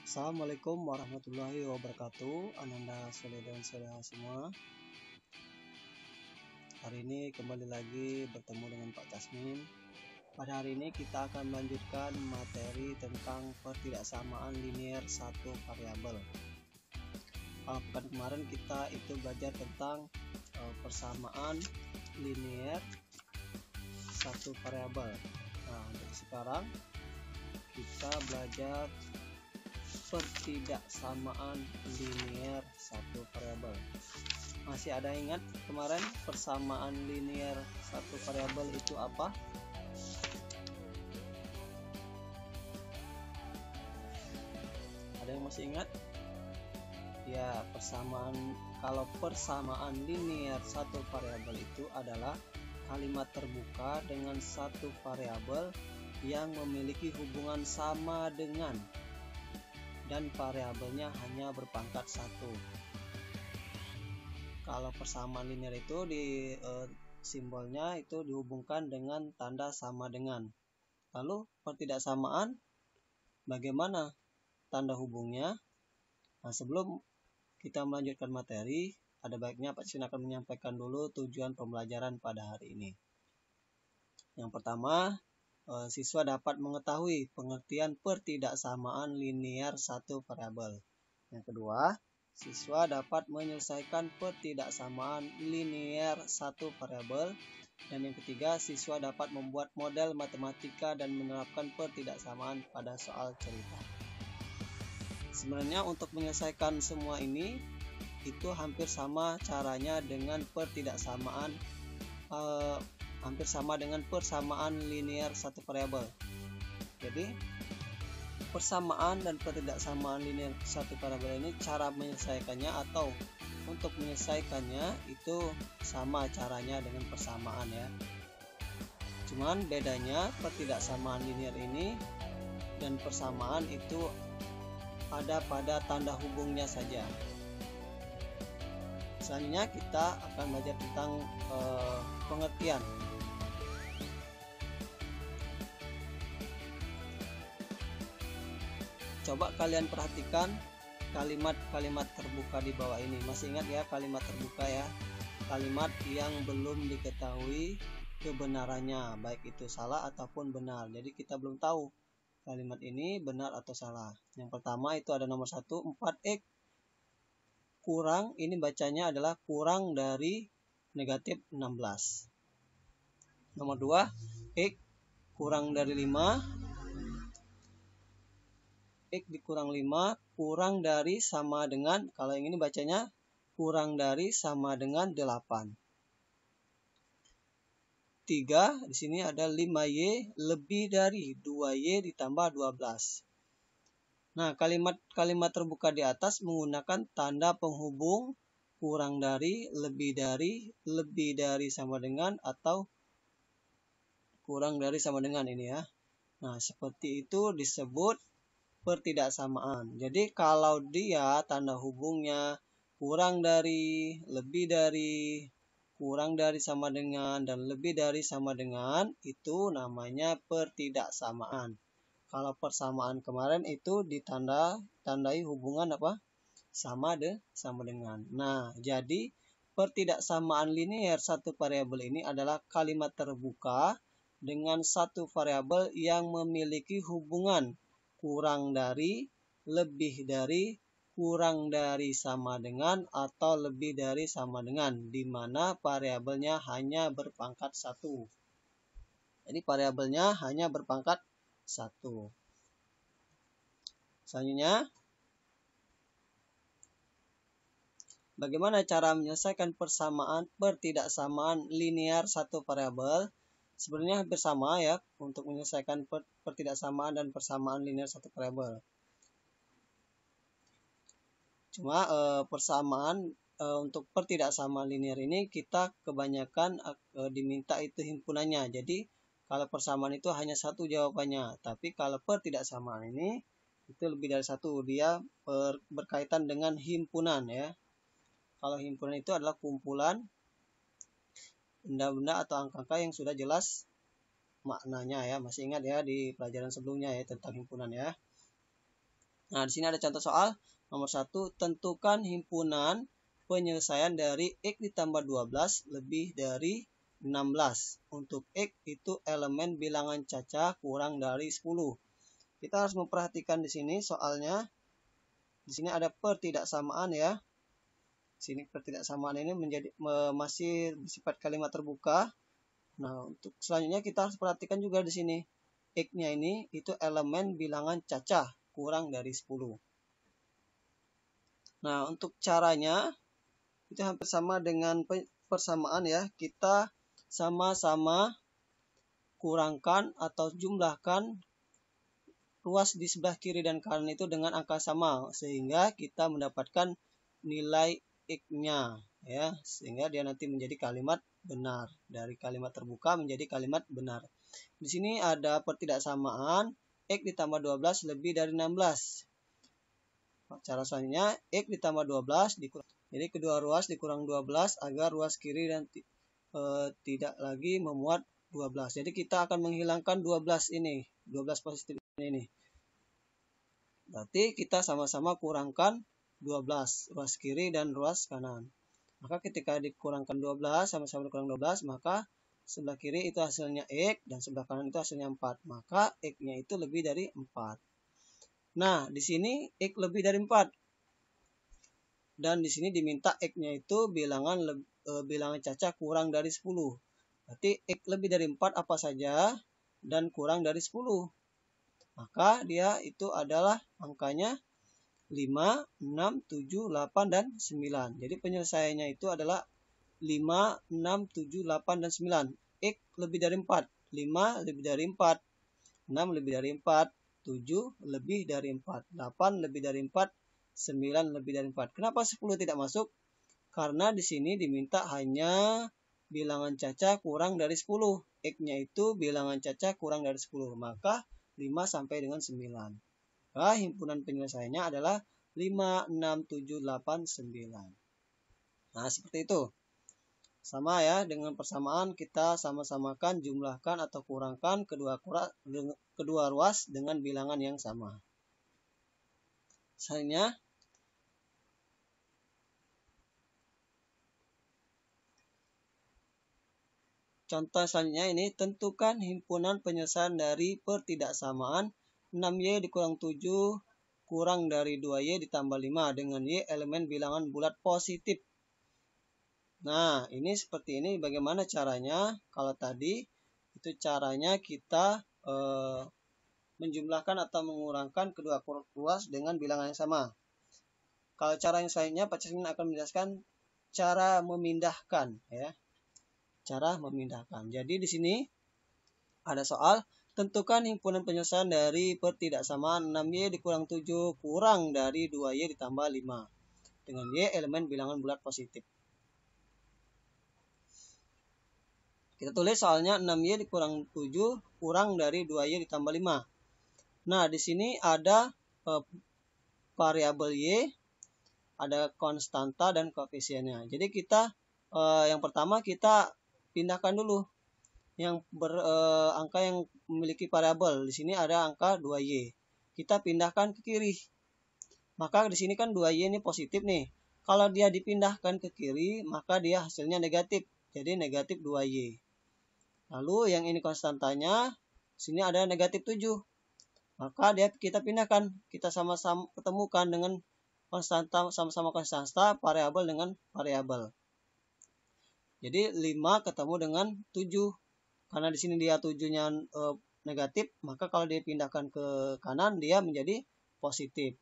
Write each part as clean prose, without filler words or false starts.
Assalamualaikum warahmatullahi wabarakatuh. Ananda saudara dan saudara semua. Hari ini kembali lagi bertemu dengan Pak Tasmin. Pada hari ini kita akan melanjutkan materi tentang pertidaksamaan linier satu variabel. Pekan kemarin kita itu belajar tentang persamaan linier satu variabel. Nah, untuk sekarang kita belajar pertidaksamaan linier satu variabel. Masih ada ingat kemarin persamaan linier satu variabel itu apa? Ada yang masih ingat? Ya, kalau persamaan linier satu variabel itu adalah kalimat terbuka dengan satu variabel yang memiliki hubungan sama dengan dan variabelnya hanya berpangkat satu. Kalau persamaan linier itu simbolnya itu dihubungkan dengan tanda sama dengan. Lalu pertidaksamaan bagaimana tanda hubungnya? Nah, sebelum kita melanjutkan materi, ada baiknya Pak Sin akan menyampaikan dulu tujuan pembelajaran pada hari ini. Yang pertama, siswa dapat mengetahui pengertian pertidaksamaan linier satu variabel. Yang kedua, siswa dapat menyelesaikan pertidaksamaan linier satu variabel. Dan yang ketiga, siswa dapat membuat model matematika dan menerapkan pertidaksamaan pada soal cerita. Sebenarnya untuk menyelesaikan semua ini itu hampir sama caranya dengan pertidaksamaan hampir sama dengan persamaan linier satu variabel. Jadi persamaan dan pertidaksamaan linier satu variabel ini cara menyelesaikannya atau untuk menyelesaikannya itu sama caranya dengan persamaan ya. Cuman bedanya pertidaksamaan linier ini dan persamaan itu ada pada tanda hubungnya saja. Selanjutnya kita akan belajar tentang pengertian. Coba kalian perhatikan kalimat-kalimat terbuka di bawah ini. Masih ingat ya kalimat terbuka ya? Kalimat yang belum diketahui kebenarannya, baik itu salah ataupun benar. Jadi kita belum tahu kalimat ini benar atau salah. Yang pertama itu ada nomor 1, 4x kurang, ini bacanya adalah kurang dari negatif 16. Nomor 2, x kurang dari 5. X dikurang 5 kurang dari sama dengan, kalau yang ini bacanya kurang dari sama dengan 8. 3, di sini ada 5y lebih dari 2y ditambah 12. Nah, kalimat terbuka di atas menggunakan tanda penghubung kurang dari, lebih dari sama dengan, atau kurang dari sama dengan ini ya. Nah, seperti itu disebut pertidaksamaan. Jadi kalau dia tanda hubungnya kurang dari, lebih dari, kurang dari sama dengan, dan lebih dari sama dengan, itu namanya pertidaksamaan. Kalau persamaan kemarin itu ditandai hubungan apa? Sama dengan. Nah, jadi pertidaksamaan linier satu variabel ini adalah kalimat terbuka dengan satu variabel yang memiliki hubungan kurang dari, lebih dari, kurang dari sama dengan, atau lebih dari sama dengan, di mana variabelnya hanya berpangkat 1. Jadi variabelnya hanya berpangkat 1. Selanjutnya, bagaimana cara menyelesaikan pertidaksamaan linier satu variabel? Sebenarnya hampir sama ya untuk menyelesaikan pertidaksamaan dan persamaan linier satu variabel. Cuma persamaan untuk pertidaksamaan linier ini kita kebanyakan diminta itu himpunannya. Jadi kalau persamaan itu hanya satu jawabannya. Tapi kalau pertidaksamaan ini itu lebih dari satu. Dia berkaitan dengan himpunan ya. Kalau himpunan itu adalah kumpulan benda-benda atau angka-angka yang sudah jelas maknanya ya. Masih ingat ya di pelajaran sebelumnya ya tentang himpunan ya. Nah, di sini ada contoh soal. Nomor 1, tentukan himpunan penyelesaian dari X ditambah 12 lebih dari 16. Untuk X itu elemen bilangan caca kurang dari 10. Kita harus memperhatikan di sini soalnya. Di sini ada pertidaksamaan ya. Di sini pertidaksamaan ini masih bersifat kalimat terbuka. Nah, untuk selanjutnya kita harus perhatikan juga di sini. X-nya ini itu elemen bilangan caca kurang dari 10. Nah, untuk caranya itu hampir sama dengan persamaan ya. Kita sama-sama kurangkan atau jumlahkan ruas di sebelah kiri dan kanan itu dengan angka sama sehingga kita mendapatkan nilai X-nya ya, sehingga dia nanti menjadi kalimat benar. Dari kalimat terbuka menjadi kalimat benar. Di sini ada pertidaksamaan X ditambah 12 lebih dari 16. Cara selanjutnya X ditambah 12 dikurang. Jadi kedua ruas dikurang 12 agar ruas kiri dan tidak lagi memuat 12. Jadi kita akan menghilangkan 12 ini, 12 positif ini. Berarti kita sama-sama kurangkan 12, ruas kiri dan ruas kanan. Maka ketika dikurangkan 12, sama-sama dikurang 12, maka sebelah kiri itu hasilnya X dan sebelah kanan itu hasilnya 4. Maka X-nya itu lebih dari 4. Nah, di sini X lebih dari 4. Dan di sini diminta X-nya itu bilangan caca kurang dari 10. Berarti X lebih dari 4 apa saja dan kurang dari 10. Maka dia itu adalah angkanya 5, 6, 7, 8, dan 9. Jadi penyelesaiannya itu adalah 5, 6, 7, 8, dan 9. X lebih dari 4. 5 lebih dari 4. 6 lebih dari 4. 7 lebih dari 4. 8 lebih dari 4. 9 lebih dari 4. Kenapa 10 tidak masuk? Karena di sini diminta hanya bilangan caca kurang dari 10. X-nya itu bilangan caca kurang dari 10. Maka 5 sampai dengan 9. Nah, himpunan penyelesaiannya adalah 5, 6, 7, 8, 9. Nah, seperti itu. Sama ya, dengan persamaan kita sama-samakan, jumlahkan atau kurangkan kedua ruas dengan bilangan yang sama. Selanjutnya, contoh selanjutnya ini, tentukan himpunan penyelesaian dari pertidaksamaan 6Y dikurang 7 kurang dari 2Y ditambah 5 dengan Y elemen bilangan bulat positif. Nah, ini seperti ini. Bagaimana caranya? Kalau tadi itu caranya kita menjumlahkan atau mengurangkan kedua ruas dengan bilangan yang sama. Kalau cara yang selanjutnya, Pak Cesmin akan menjelaskan cara memindahkan ya. Cara memindahkan. Jadi di sini ada soal, tentukan himpunan penyelesaian dari pertidaksamaan 6Y dikurang 7 kurang dari 2Y ditambah 5 dengan Y elemen bilangan bulat positif. Kita tulis soalnya 6Y dikurang 7 kurang dari 2Y ditambah 5. Nah, di sini ada variabel Y, ada konstanta dan koefisiennya. Jadi kita yang pertama kita pindahkan dulu yang angka yang memiliki variabel. Di sini ada angka 2Y. Kita pindahkan ke kiri. Maka di sini kan 2Y ini positif nih. Kalau dia dipindahkan ke kiri, maka dia hasilnya negatif. Jadi negatif 2Y. Lalu yang ini konstantanya, sini ada negatif 7. Maka kita pindahkan. Kita sama-sama ketemukan dengan konstanta, sama-sama konstanta, variabel dengan variabel. Jadi 5 ketemu dengan 7. Karena di sini dia 7-nya negatif, maka kalau dia pindahkan ke kanan dia menjadi positif.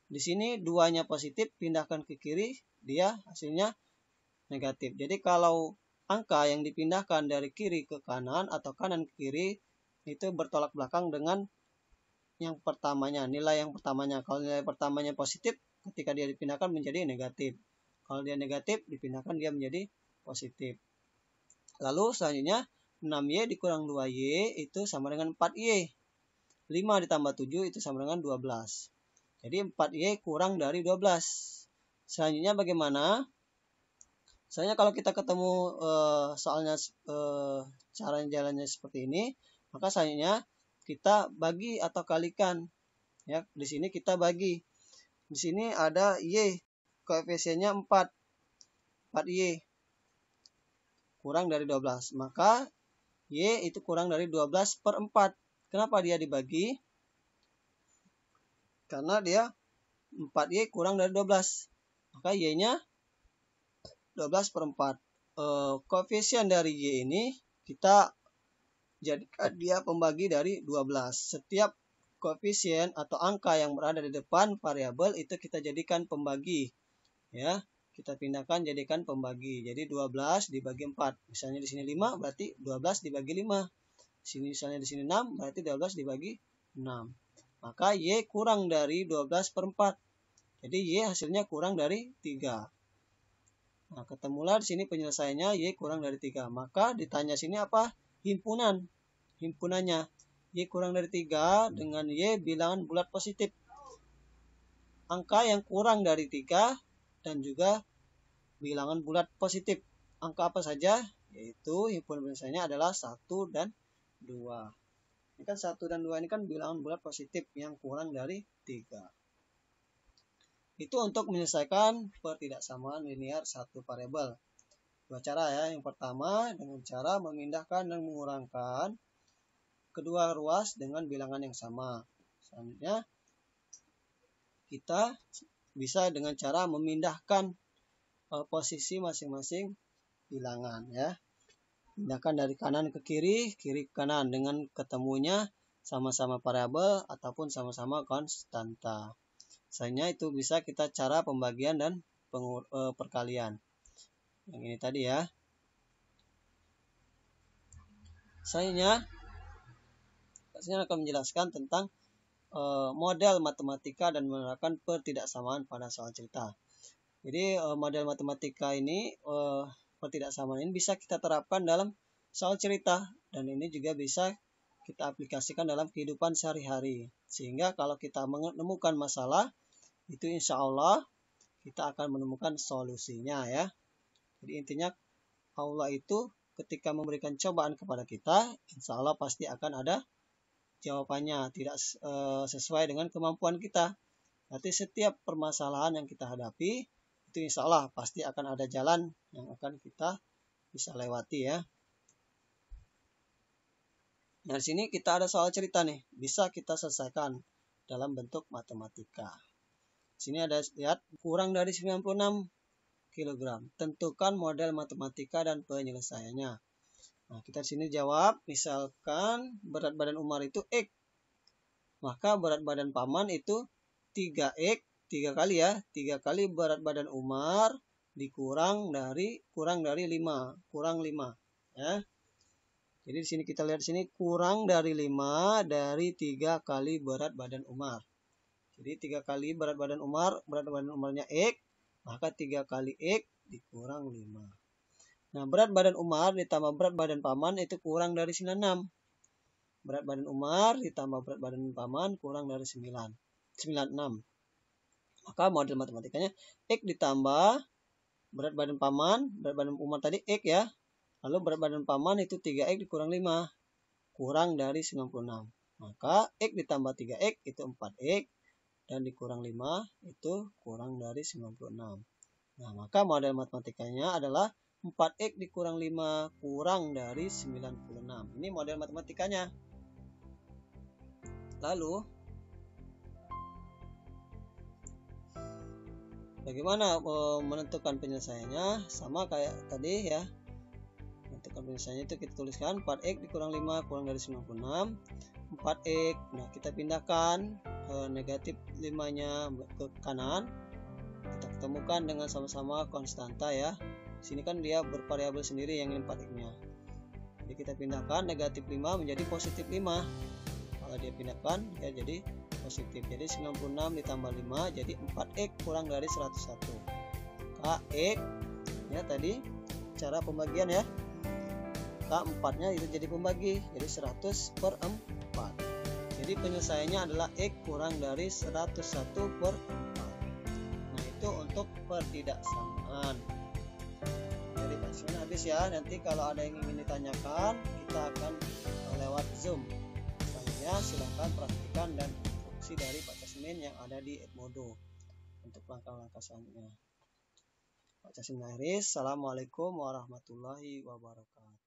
Di sini 2-nya positif, pindahkan ke kiri, dia hasilnya negatif. Jadi kalau angka yang dipindahkan dari kiri ke kanan atau kanan ke kiri itu bertolak belakang dengan yang pertamanya, nilai yang pertamanya. Kalau nilai pertamanya positif, ketika dia dipindahkan menjadi negatif. Kalau dia negatif, dipindahkan dia menjadi positif. Lalu selanjutnya 6Y dikurang 2Y itu sama dengan 4Y. 5 ditambah 7 itu sama dengan 12. Jadi 4Y kurang dari 12. Selanjutnya bagaimana? Selanjutnya kalau kita ketemu soalnya cara jalannya seperti ini, maka selanjutnya kita bagi atau kalikan. Ya, di sini kita bagi. Di sini ada Y, koefisiennya 4. 4Y kurang dari 12. Maka Y itu kurang dari 12/4. Kenapa dia dibagi? Karena dia 4Y kurang dari 12. Maka Y-nya 12/4. Koefisien dari Y ini kita jadikan dia pembagi dari 12. Setiap koefisien atau angka yang berada di depan variabel itu kita jadikan pembagi. Ya, kita pindahkan jadikan pembagi. Jadi 12 dibagi 4. Misalnya di sini 5 berarti 12 dibagi 5. Sini misalnya di sini 6 berarti 12 dibagi 6. Maka Y kurang dari 12/4. Jadi Y hasilnya kurang dari 3. Nah, ketemulah di sini penyelesaiannya Y kurang dari 3. Maka ditanya sini apa? Himpunannya. Y kurang dari 3 dengan Y bilangan bulat positif. Angka yang kurang dari 3 dan juga bilangan bulat positif. Angka apa saja? Yaitu himpunan penyelesaiannya adalah 1 dan 2. Ini kan 1 dan 2 ini kan bilangan bulat positif yang kurang dari 3. Itu untuk menyelesaikan pertidaksamaan linear satu variabel. Dua cara ya. Yang pertama dengan cara memindahkan dan mengurangkan kedua ruas dengan bilangan yang sama. Selanjutnya kita bisa dengan cara memindahkan posisi masing-masing bilangan ya. Pindahkan dari kanan ke kiri, kiri ke kanan dengan ketemunya sama-sama variabel ataupun sama-sama konstanta. Misalnya itu bisa kita cara pembagian dan perkalian. Yang ini tadi ya. Saya akan menjelaskan tentang model matematika dan menerapkan pertidaksamaan pada soal cerita. Jadi model matematika ini, pertidaksamaan ini bisa kita terapkan dalam soal cerita dan ini juga bisa kita aplikasikan dalam kehidupan sehari-hari. Sehingga kalau kita menemukan masalah, itu insya Allah kita akan menemukan solusinya ya. Jadi intinya Allah itu ketika memberikan cobaan kepada kita, insya Allah pasti akan ada jawabannya, tidak sesuai dengan kemampuan kita. Berarti setiap permasalahan yang kita hadapi, itu insya Allah pasti akan ada jalan yang akan kita bisa lewati ya. Nah, di sini kita ada soal cerita nih, bisa kita selesaikan dalam bentuk matematika. Di sini ada lihat kurang dari 96 kg. Tentukan model matematika dan penyelesaiannya. Nah, kita di sini jawab, misalkan berat badan Umar itu X. Maka berat badan Paman itu 3X, 3 kali ya. 3 kali berat badan Umar dikurang dari 5, kurang 5 ya. Jadi di sini kita lihat di sini kurang dari 5 dari 3 kali berat badan Umar. Jadi 3 kali berat badan Umar, berat badan Umarnya X, maka 3 kali X dikurang 5. Nah, berat badan Umar ditambah berat badan Paman itu kurang dari 96. Berat badan Umar ditambah berat badan Paman kurang dari 96. Maka model matematikanya X ditambah berat badan Paman, berat badan Umar tadi X ya. Lalu berat badan Paman itu 3X dikurang 5, kurang dari 96. Maka X ditambah 3X itu 4X dan dikurang 5 itu kurang dari 96. Nah, maka model matematikanya adalah 4X dikurang 5 kurang dari 96. Ini model matematikanya. Lalu, bagaimana menentukan penyelesaiannya? Sama kayak tadi ya. Menentukan penyelesaiannya itu kita tuliskan 4X dikurang 5 kurang dari 96. 4X. Nah, kita pindahkan negatif 5-nya ke kanan. Kita ketemukan dengan sama-sama konstanta ya. Sini kan dia bervariabel sendiri yang 4X-nya. Jadi kita pindahkan negatif 5 menjadi positif 5. Kalau dia pindahkan dia jadi positif. Jadi 96 ditambah 5 jadi 4X kurang dari 101. KX ya tadi cara pembagian ya. K4-nya itu jadi pembagi. Jadi 100/4. Jadi penyelesaiannya adalah X kurang dari 101/4. Nah, itu untuk pertidaksamaan. Jadi pasien habis ya. Nanti kalau ada yang ingin ditanyakan, kita akan lewat Zoom. Selanjutnya silakan praktikan dan instruksi dari Pak Casmin yang ada di Edmodo untuk langkah-langkah selanjutnya. Pak Casmin akhiri. Assalamualaikum warahmatullahi wabarakatuh.